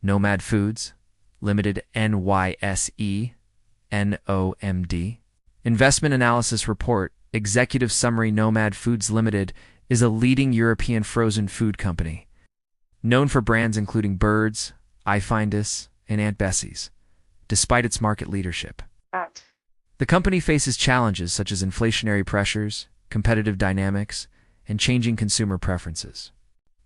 Nomad Foods, Limited NYSE NOMD. Investment Analysis Report, Executive Summary. Nomad Foods Limited is a leading European frozen food company, known for brands including Birds, iFindus, and Aunt Bessie's, despite its market leadership. The company faces challenges such as inflationary pressures, competitive dynamics, and changing consumer preferences.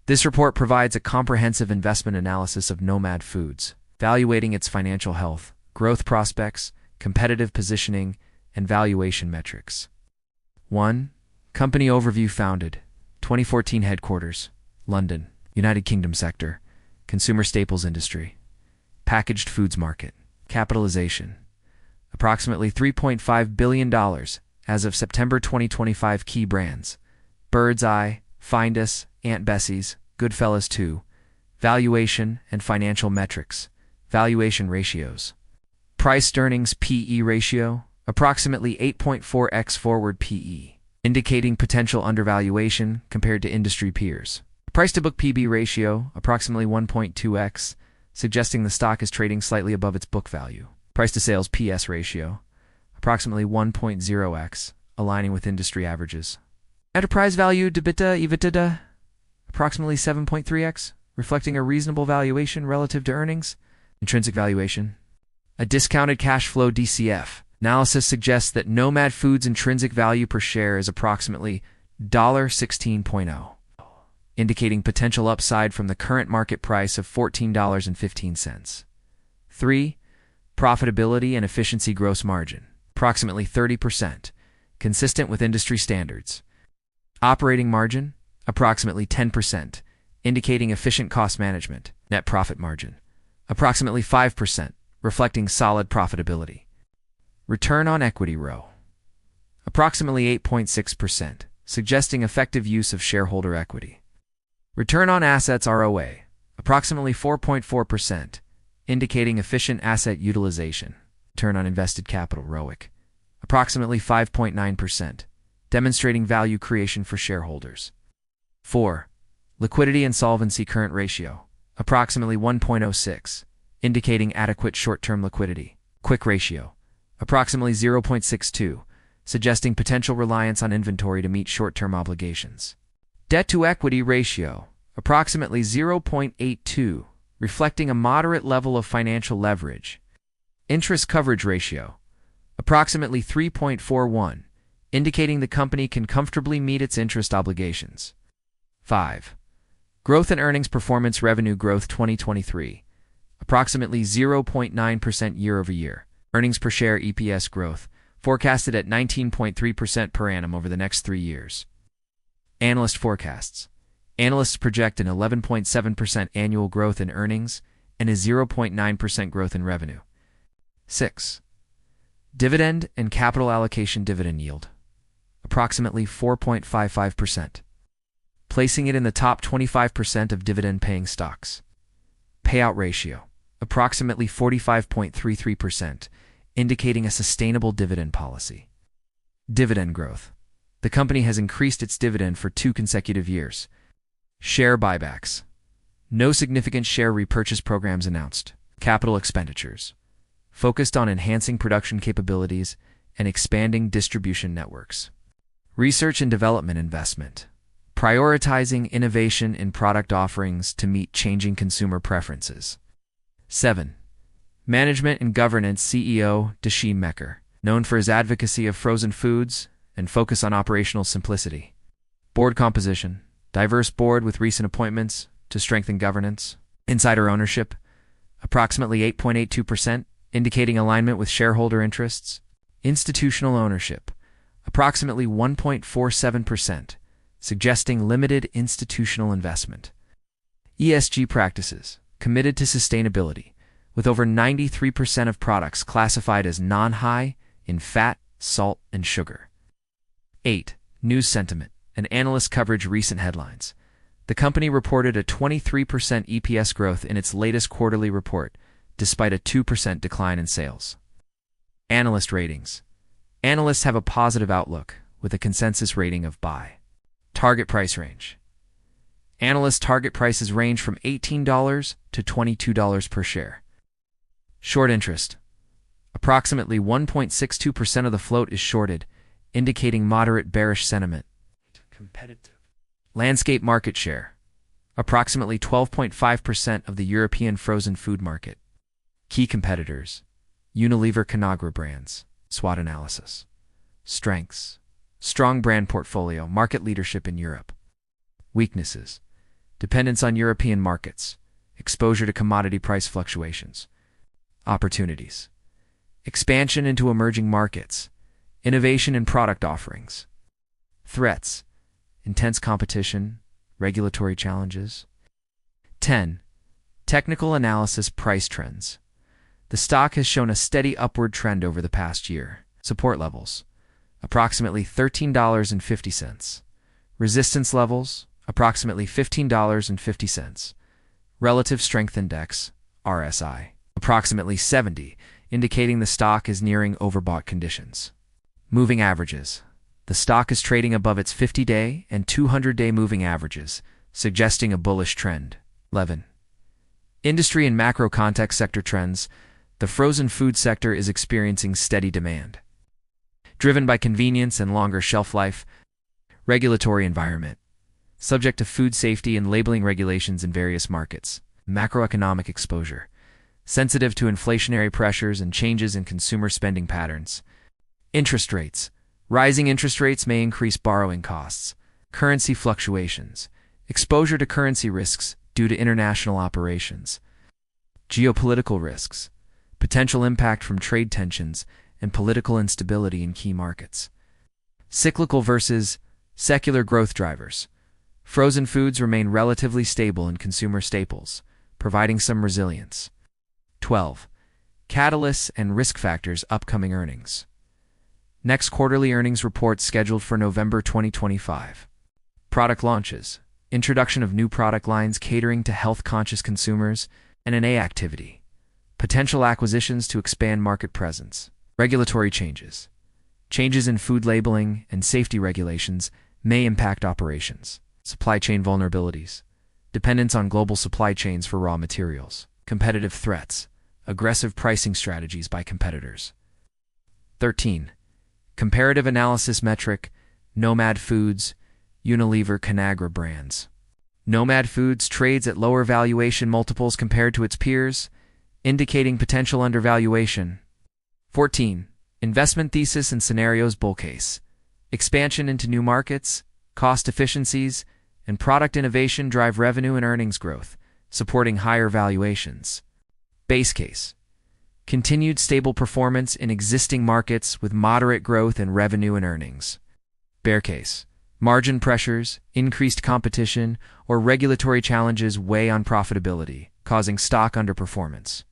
This report provides a comprehensive investment analysis of Nomad Foods, evaluating its financial health, growth prospects, competitive positioning, and valuation metrics. 1. Company Overview. Founded 2014. Headquarters London, United Kingdom. Sector consumer staples industry. Packaged foods market. Capitalization approximately $3.5 billion as of September 2025. Key brands: Bird's Eye, Findus, Aunt Bessie's, Goodfellas 2. Valuation and financial metrics. Valuation ratios. Price-earnings PE ratio approximately 8.4x forward PE, indicating potential undervaluation compared to industry peers. Price-to-book PB ratio approximately 1.2x, suggesting the stock is trading slightly above its book value. Price-to-sales PS ratio approximately 1.0x, aligning with industry averages. Enterprise value to EBITDA approximately 7.3x, reflecting a reasonable valuation relative to earnings. Intrinsic valuation. A discounted cash flow DCF analysis suggests that Nomad Foods' intrinsic value per share is approximately $16.0, indicating potential upside from the current market price of $14.15. 3. Profitability and efficiency. Gross margin approximately 30%, consistent with industry standards. Operating margin approximately 10%, indicating efficient cost management. Net profit margin approximately 5%, reflecting solid profitability. Return on equity ROE approximately 8.6%, suggesting effective use of shareholder equity. Return on assets ROA approximately 4.4%, indicating efficient asset utilization. Return on invested capital ROIC approximately 5.9%, demonstrating value creation for shareholders. 4. Liquidity and solvency. Current ratio approximately 1.06, indicating adequate short-term liquidity. Quick ratio approximately 0.62, suggesting potential reliance on inventory to meet short-term obligations. Debt-to-equity ratio approximately 0.82, reflecting a moderate level of financial leverage. Interest coverage ratio approximately 3.41, indicating the company can comfortably meet its interest obligations. 5. Growth and earnings performance. Revenue growth 2023 approximately 0.9% year-over-year. Earnings per share EPS growth forecasted at 19.3% per annum over the next 3 years. Analyst forecasts. Analysts project an 11.7% annual growth in earnings and a 0.9% growth in revenue. 6. Dividend and capital allocation. Dividend yield approximately 4.55%, placing it in the top 25% of dividend-paying stocks. Payout ratio approximately 45.33%, indicating a sustainable dividend policy. Dividend growth. The company has increased its dividend for 2 consecutive years. Share buybacks. No significant share repurchase programs announced. Capital expenditures focused on enhancing production capabilities and expanding distribution networks. Research and development investment, prioritizing innovation in product offerings to meet changing consumer preferences. 7. Management and governance. CEO Dashim Mecker, known for his advocacy of frozen foods and focus on operational simplicity. Board composition, diverse board with recent appointments to strengthen governance. Insider ownership, approximately 8.82%, indicating alignment with shareholder interests. Institutional ownership, approximately 1.47%, suggesting limited institutional investment. ESG practices, committed to sustainability, with over 93% of products classified as non-high in fat, salt, and sugar. 8. News sentiment and analyst coverage. Recent headlines. The company reported a 23% EPS growth in its latest quarterly report, despite a 2% decline in sales. Analyst ratings. Analysts have a positive outlook, with a consensus rating of buy. Target price range. Analyst target prices range from $18 to $22 per share. Short interest. Approximately 1.62% of the float is shorted, indicating moderate bearish sentiment. Competitive. Landscape market share. Approximately 12.5% of the European frozen food market. Key competitors. Unilever Conagra Brands. SWOT analysis. Strengths. Strong brand portfolio, market leadership in Europe. Weaknesses. Dependence on European markets. Exposure to commodity price fluctuations. Opportunities. Expansion into emerging markets. Innovation in product offerings. Threats. Intense competition. Regulatory challenges. 10. Technical analysis price trends. The stock has shown a steady upward trend over the past year. Support levels. Approximately $13.50. Resistance levels. Approximately $15.50. Relative Strength Index, RSI. Approximately 70, indicating the stock is nearing overbought conditions. Moving averages. The stock is trading above its 50-day and 200-day moving averages, suggesting a bullish trend. 11. Industry and macro context sector trends. The frozen food sector is experiencing steady demand, driven by convenience and longer shelf life. Regulatory environment. Subject to food safety and labeling regulations in various markets. Macroeconomic exposure. Sensitive to inflationary pressures and changes in consumer spending patterns. Interest rates. Rising interest rates may increase borrowing costs. Currency fluctuations. Exposure to currency risks due to international operations. Geopolitical risks. Potential impact from trade tensions and political instability in key markets. Cyclical versus secular growth drivers. Frozen foods remain relatively stable in consumer staples, providing some resilience. 12. Catalysts and risk factors. Upcoming earnings. Next quarterly earnings report scheduled for November 2025. Product launches. Introduction of new product lines catering to health-conscious consumers and M&A activity. Potential acquisitions to expand market presence. Regulatory changes. Changes in food labeling and safety regulations may impact operations. Supply chain vulnerabilities. Dependence on global supply chains for raw materials. Competitive threats. Aggressive pricing strategies by competitors. 13. Comparative analysis metric. Nomad Foods, Unilever Conagra Brands. Nomad Foods trades at lower valuation multiples compared to its peers, indicating potential undervaluation. 14. Investment thesis and scenarios. Bull case. Expansion into new markets, cost efficiencies, and product innovation drive revenue and earnings growth, supporting higher valuations. Base case. Continued stable performance in existing markets with moderate growth in revenue and earnings. Bear case. Margin pressures, increased competition, or regulatory challenges weigh on profitability, causing stock underperformance.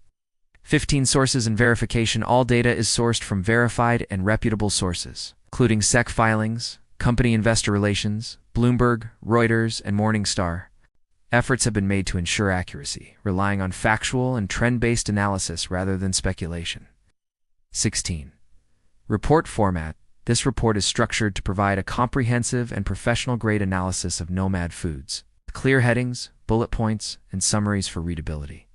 15. Sources and verification. All data is sourced from verified and reputable sources, including SEC filings, company investor relations, Bloomberg, Reuters, and Morningstar. Efforts have been made to ensure accuracy, relying on factual and trend-based analysis rather than speculation. 16. Report format. This report is structured to provide a comprehensive and professional-grade analysis of Nomad Foods, with clear headings, bullet points, and summaries for readability.